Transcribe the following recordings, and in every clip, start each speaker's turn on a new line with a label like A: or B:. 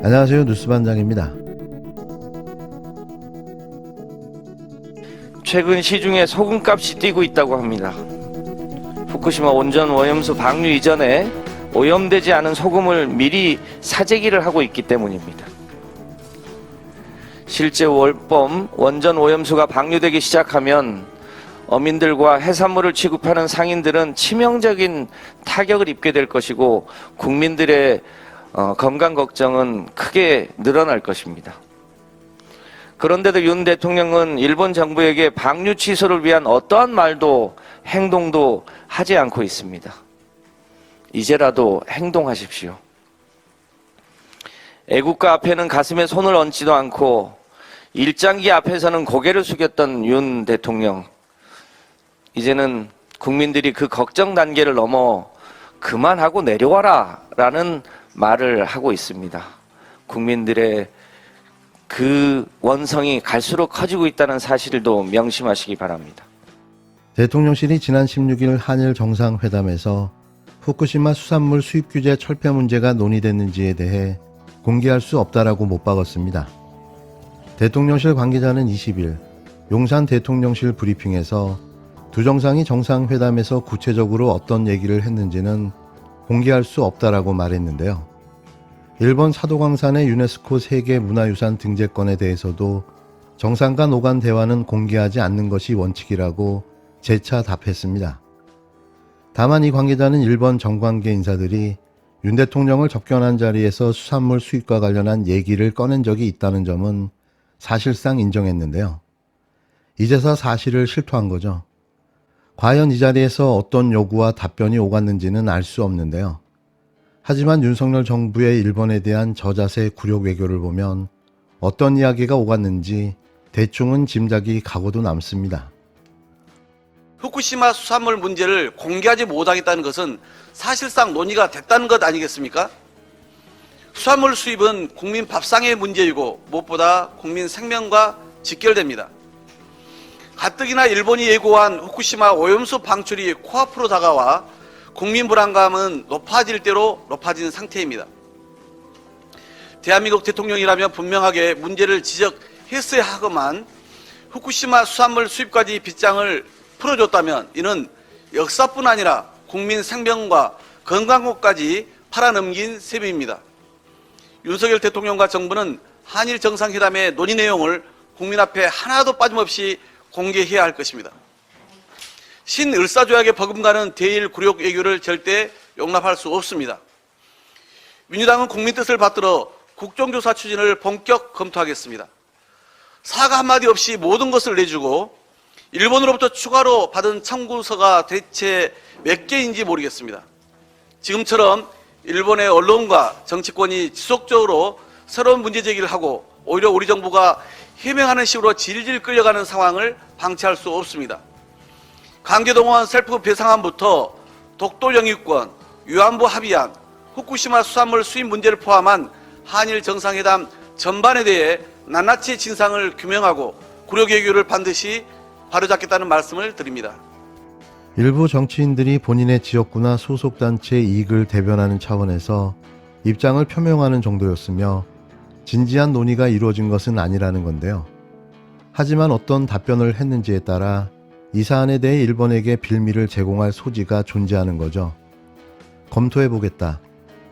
A: 안녕하세요. 뉴스반장입니다.
B: 최근 시중에 소금값이 뛰고 있다고 합니다. 후쿠시마 원전 오염수 방류 이전에 오염되지 않은 소금을 미리 사재기를 하고 있기 때문입니다. 실제 월범 원전 오염수가 방류되기 시작하면 어민들과 해산물을 취급하는 상인들은 치명적인 타격을 입게 될 것이고 국민들의 건강 걱정은 크게 늘어날 것입니다. 그런데도 윤 대통령은 일본 정부에게 방류 취소를 위한 어떠한 말도 행동도 하지 않고 있습니다. 이제라도 행동하십시오. 애국가 앞에는 가슴에 손을 얹지도 않고 일장기 앞에서는 고개를 숙였던 윤 대통령. 이제는 국민들이 그 걱정 단계를 넘어 그만하고 내려와라 라는 말을 하고 있습니다. 국민들의 그 원성이 갈수록 커지고 있다는 사실도 명심하시기 바랍니다.
A: 대통령실이 지난 16일 한일 정상회담에서 후쿠시마 수산물 수입 규제 철폐 문제가 논의됐는지에 대해 공개할 수 없다라고 못 박았습니다. 대통령실 관계자는 20일 용산 대통령실 브리핑에서 두 정상이 정상회담에서 구체적으로 어떤 얘기를 했는지는 공개할 수 없다라고 말했는데요. 일본 사도광산의 유네스코 세계문화유산 등재권에 대해서도 정상 간 오간 대화는 공개하지 않는 것이 원칙이라고 재차 답했습니다. 다만 이 관계자는 일본 정관계 인사들이 윤 대통령을 접견한 자리에서 수산물 수입과 관련한 얘기를 꺼낸 적이 있다는 점은 사실상 인정했는데요. 이제서 사실을 실토한 거죠. 과연 이 자리에서 어떤 요구와 답변이 오갔는지는 알 수 없는데요. 하지만 윤석열 정부의 일본에 대한 저자세 굴욕 외교를 보면 어떤 이야기가 오갔는지 대충은 짐작이 가고도 남습니다.
C: 후쿠시마 수산물 문제를 공개하지 못하겠다는 것은 사실상 논의가 됐다는 것 아니겠습니까? 수산물 수입은 국민 밥상의 문제이고 무엇보다 국민 생명과 직결됩니다. 가뜩이나 일본이 예고한 후쿠시마 오염수 방출이 코앞으로 다가와 국민 불안감은 높아질 대로 높아진 상태입니다. 대한민국 대통령이라면 분명하게 문제를 지적했어야 하건만 후쿠시마 수산물 수입까지 빗장을 풀어줬다면 이는 역사뿐 아니라 국민 생명과 건강권까지 팔아넘긴 셈입니다. 윤석열 대통령과 정부는 한일 정상회담의 논의 내용을 국민 앞에 하나도 빠짐없이 공개해야 할 것입니다. 신을사조약에 버금가는 대일 굴욕 외교를 절대 용납할 수 없습니다. 민주당은 국민 뜻을 받들어 국정조사 추진을 본격 검토하겠습니다. 사과 한마디 없이 모든 것을 내주고 일본으로부터 추가로 받은 청구서가 대체 몇 개인지 모르겠습니다. 지금처럼 일본의 언론과 정치권이 지속적으로 새로운 문제 제기를 하고 오히려 우리 정부가 해명하는 식으로 질질 끌려가는 상황을 방치할 수 없습니다. 강제동원 셀프 배상안부터 독도 영유권, 위안부 합의안, 후쿠시마 수산물 수입 문제를 포함한 한일 정상회담 전반에 대해 낱낱이 진상을 규명하고 굴욕 외교를 반드시 바로잡겠다는 말씀을 드립니다.
A: 일부 정치인들이 본인의 지역구나 소속단체의 이익을 대변하는 차원에서 입장을 표명하는 정도였으며 진지한 논의가 이루어진 것은 아니라는 건데요. 하지만 어떤 답변을 했는지에 따라 이 사안에 대해 일본에게 빌미를 제공할 소지가 존재하는 거죠. 검토해보겠다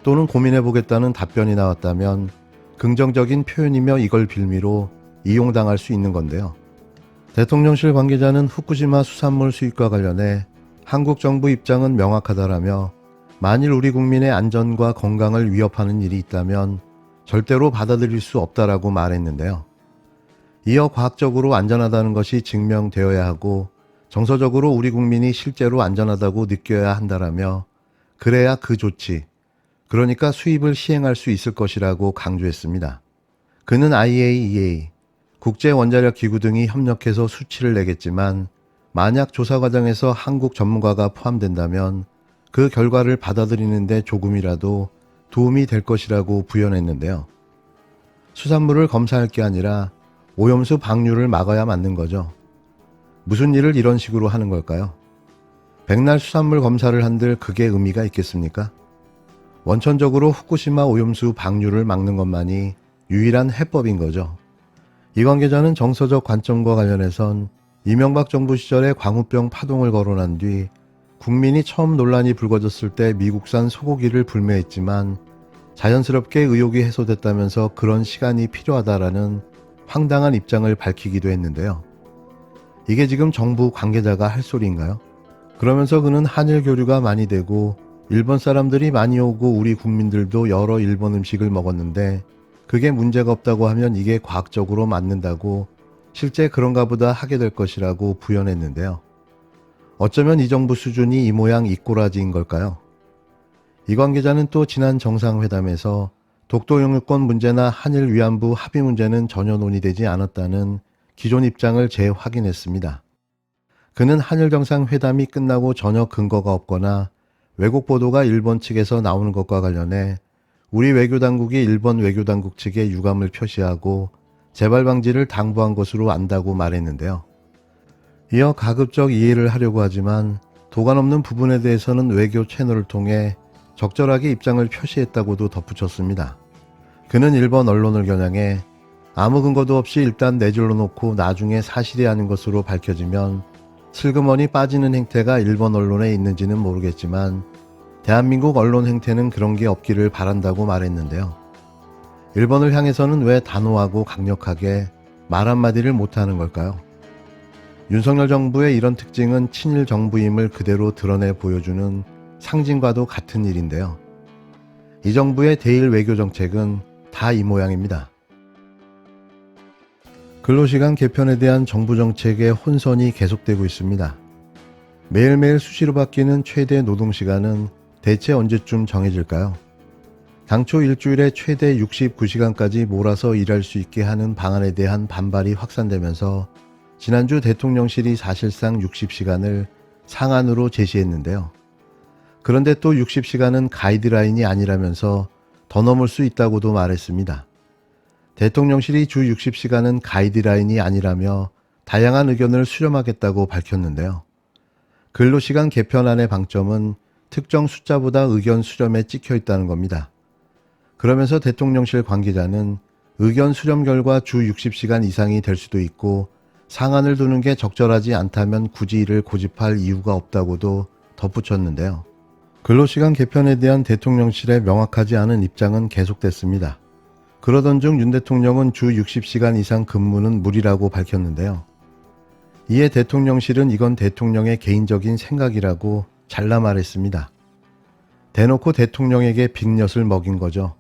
A: 또는 고민해보겠다는 답변이 나왔다면 긍정적인 표현이며 이걸 빌미로 이용당할 수 있는 건데요. 대통령실 관계자는 후쿠시마 수산물 수입과 관련해 한국 정부 입장은 명확하다라며 만일 우리 국민의 안전과 건강을 위협하는 일이 있다면 절대로 받아들일 수 없다라고 말했는데요. 이어 과학적으로 안전하다는 것이 증명되어야 하고 정서적으로 우리 국민이 실제로 안전하다고 느껴야 한다라며 그래야 그 조치, 그러니까 수입을 시행할 수 있을 것이라고 강조했습니다. 그는 IAEA, 국제원자력기구 등이 협력해서 수치를 내겠지만 만약 조사 과정에서 한국 전문가가 포함된다면 그 결과를 받아들이는 데 조금이라도 도움이 될 것이라고 부연했는데요. 수산물을 검사할 게 아니라 오염수 방류를 막아야 맞는 거죠. 무슨 일을 이런 식으로 하는 걸까요? 백날 수산물 검사를 한들 그게 의미가 있겠습니까? 원천적으로 후쿠시마 오염수 방류를 막는 것만이 유일한 해법인 거죠. 이 관계자는 정서적 관점과 관련해선 이명박 정부 시절에 광우병 파동을 거론한 뒤 국민이 처음 논란이 불거졌을 때 미국산 소고기를 불매했지만 자연스럽게 의혹이 해소됐다면서 그런 시간이 필요하다라는 황당한 입장을 밝히기도 했는데요. 이게 지금 정부 관계자가 할 소리인가요? 그러면서 그는 한일 교류가 많이 되고 일본 사람들이 많이 오고 우리 국민들도 여러 일본 음식을 먹었는데 그게 문제가 없다고 하면 이게 과학적으로 맞는다고 실제 그런가 보다 하게 될 것이라고 부연했는데요. 어쩌면 이 정부 수준이 이 모양 이 꼬라지인 걸까요? 이 관계자는 또 지난 정상회담에서 독도 영유권 문제나 한일 위안부 합의 문제는 전혀 논의되지 않았다는 기존 입장을 재확인했습니다. 그는 한일 정상회담이 끝나고 전혀 근거가 없거나 왜곡 보도가 일본 측에서 나오는 것과 관련해 우리 외교당국이 일본 외교당국 측에 유감을 표시하고 재발 방지를 당부한 것으로 안다고 말했는데요. 이어 가급적 이해를 하려고 하지만 도관 없는 부분에 대해서는 외교 채널을 통해 적절하게 입장을 표시했다고도 덧붙였습니다. 그는 일본 언론을 겨냥해 아무 근거도 없이 일단 내줄러 놓고 나중에 사실이 아닌 것으로 밝혀지면 슬그머니 빠지는 행태가 일본 언론에 있는지는 모르겠지만 대한민국 언론 행태는 그런 게 없기를 바란다고 말했는데요. 일본을 향해서는 왜 단호하고 강력하게 말 한마디를 못하는 걸까요? 윤석열 정부의 이런 특징은 친일 정부임을 그대로 드러내 보여주는 상징과도 같은 일인데요. 이 정부의 대일 외교 정책은 다 이 모양입니다. 근로시간 개편에 대한 정부 정책의 혼선이 계속되고 있습니다. 매일매일 수시로 바뀌는 최대 노동시간은 대체 언제쯤 정해질까요? 당초 일주일에 최대 69시간까지 몰아서 일할 수 있게 하는 방안에 대한 반발이 확산되면서 지난주 대통령실이 사실상 60시간을 상한으로 제시했는데요. 그런데 또 60시간은 가이드라인이 아니라면서 더 넘을 수 있다고도 말했습니다. 대통령실이 주 60시간은 가이드라인이 아니라며 다양한 의견을 수렴하겠다고 밝혔는데요. 근로시간 개편안의 방점은 특정 숫자보다 의견 수렴에 찍혀 있다는 겁니다. 그러면서 대통령실 관계자는 의견 수렴 결과 주 60시간 이상이 될 수도 있고 상한을 두는 게 적절하지 않다면 굳이 이를 고집할 이유가 없다고도 덧붙였는데요. 근로시간 개편에 대한 대통령실의 명확하지 않은 입장은 계속됐습니다. 그러던 중 윤 대통령은 주 60시간 이상 근무는 무리라고 밝혔는데요. 이에 대통령실은 이건 대통령의 개인적인 생각이라고 잘라 말했습니다. 대놓고 대통령에게 빅엿을 먹인 거죠.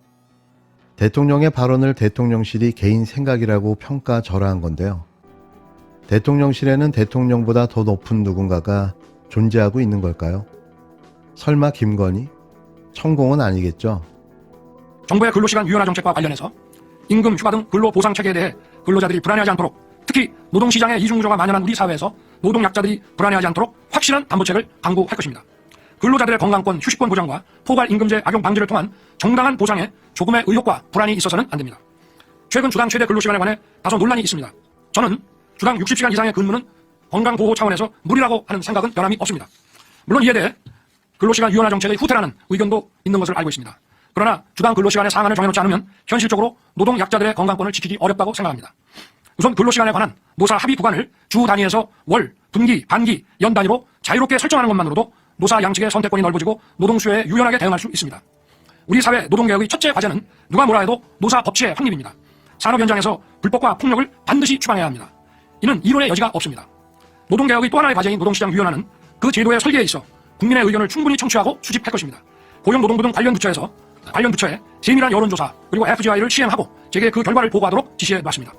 A: 대통령의 발언을 대통령실이 개인 생각이라고 평가절하한 건데요. 대통령실에는 대통령보다 더 높은 누군가가 존재하고 있는 걸까요? 설마 김건희? 천공은 아니겠죠.
D: 정부의 근로시간 유연화 정책과 관련해서 임금, 휴가 등 근로보상체계에 대해 근로자들이 불안해하지 않도록, 특히 노동시장의 이중구조가 만연한 우리 사회에서 노동약자들이 불안해하지 않도록 확실한 담보책을 강구할 것입니다. 근로자들의 건강권, 휴식권 보장과 포괄임금제 악용 방지를 통한 정당한 보장에 조금의 의혹과 불안이 있어서는 안 됩니다. 최근 주당 최대 근로시간에 관해 다소 논란이 있습니다. 저는 주당 60시간 이상의 근무는 건강보호 차원에서 무리라고 하는 생각은 변함이 없습니다. 물론 이에 대해 근로시간 유연화 정책의 후퇴라는 의견도 있는 것을 알고 있습니다. 그러나 주당 근로시간의 상한을 정해놓지 않으면 현실적으로 노동약자들의 건강권을 지키기 어렵다고 생각합니다. 우선 근로시간에 관한 노사 합의 구간을 주 단위에서 월, 분기, 반기, 연 단위로 자유롭게 설정하는 것만으로도 노사 양측의 선택권이 넓어지고 노동 수요에 유연하게 대응할 수 있습니다. 우리 사회 노동개혁의 첫째 과제는 누가 뭐라 해도 노사 법치의 확립입니다. 산업 현장에서 불법과 폭력을 반드시 추방해야 합니다. 이는 이론의 여지가 없습니다. 노동개혁의 또 하나의 과제인 노동시장 유연화는 그 제도의 설계에 있어 국민의 의견을 충분히 청취하고 수집할 것입니다. 고용노동부 등 관련 부처에 세밀한 여론조사 그리고 FGI를 시행하고 제게 그 결과를 보고하도록 지시해놨습니다.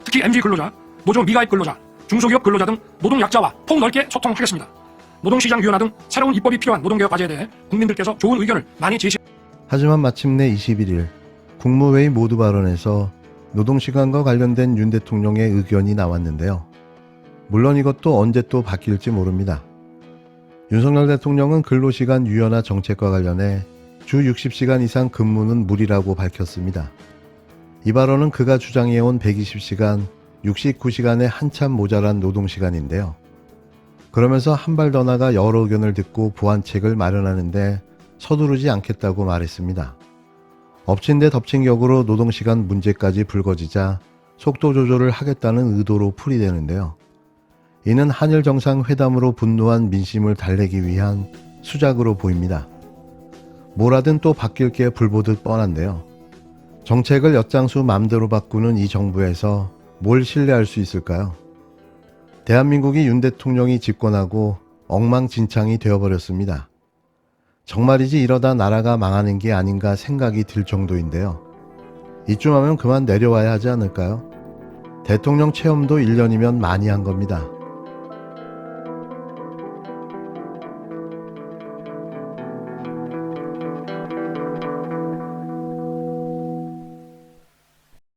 D: 특히 MG 근로자, 노조 미가입 근로자, 중소기업 근로자 등 노동약자와 폭넓게 소통하겠습니다. 노동시장 유연화 등 새로운 입법이 필요한 노동개혁 과제에 대해 국민들께서 좋은 의견을 많이
A: 하지만 마침내 21일 국무회의 모두 발언에서 노동시간과 관련된 윤 대통령의 의견이 나왔는데요. 물론 이것도 언제 또 바뀔지 모릅니다. 윤석열 대통령은 근로시간 유연화 정책과 관련해 주 60시간 이상 근무는 무리라고 밝혔습니다. 이 발언은 그가 주장해온 120시간, 69시간에 한참 모자란 노동시간인데요. 그러면서 한 발 더 나가 여러 의견을 듣고 보완책을 마련하는데 서두르지 않겠다고 말했습니다. 엎친 데 덮친 격으로 노동시간 문제까지 불거지자 속도 조절을 하겠다는 의도로 풀이되는데요. 이는 한일 정상회담으로 분노한 민심을 달래기 위한 수작으로 보입니다. 뭐라든 또 바뀔 게 불보듯 뻔한데요. 정책을 엿장수 맘대로 바꾸는 이 정부에서 뭘 신뢰할 수 있을까요? 대한민국이 윤 대통령이 집권하고 엉망진창이 되어버렸습니다. 정말이지 이러다 나라가 망하는 게 아닌가 생각이 들 정도인데요. 이쯤 하면 그만 내려와야 하지 않을까요? 대통령 체험도 1년이면 많이 한 겁니다.